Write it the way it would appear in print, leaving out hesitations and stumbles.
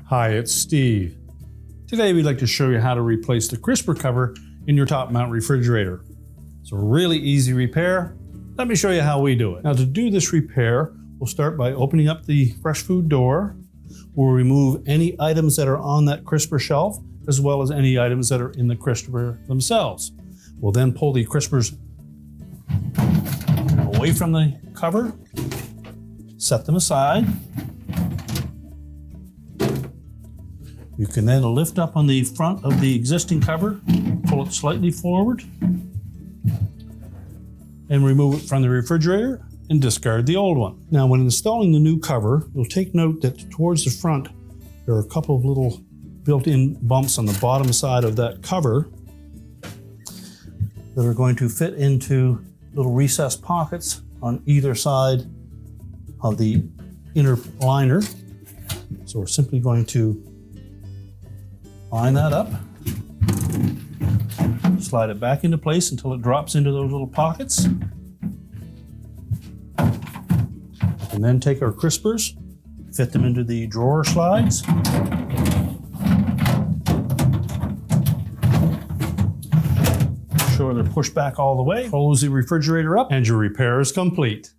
Hi, it's Steve. Today we'd like to show you how to replace the crisper cover in your top mount refrigerator. It's a really easy repair. Let me show you how we do it. Now to do this repair, we'll start by opening up the fresh food door. We'll remove any items that are on that crisper shelf, as well as any items that are in the crisper themselves. We'll then pull the crispers away from the cover, set them aside. You can then lift up on the front of the existing cover, pull it slightly forward, and remove it from the refrigerator and discard the old one. Now, when installing the new cover, you'll take note that towards the front, there are a couple of little built-in bumps on the bottom side of that cover that are going to fit into little recessed pockets on either side of the inner liner. So we're simply going to line that up, slide it back into place until it drops into those little pockets. And then take our crispers, fit them into the drawer slides. Make sure they're pushed back all the way. Close the refrigerator up and your repair is complete.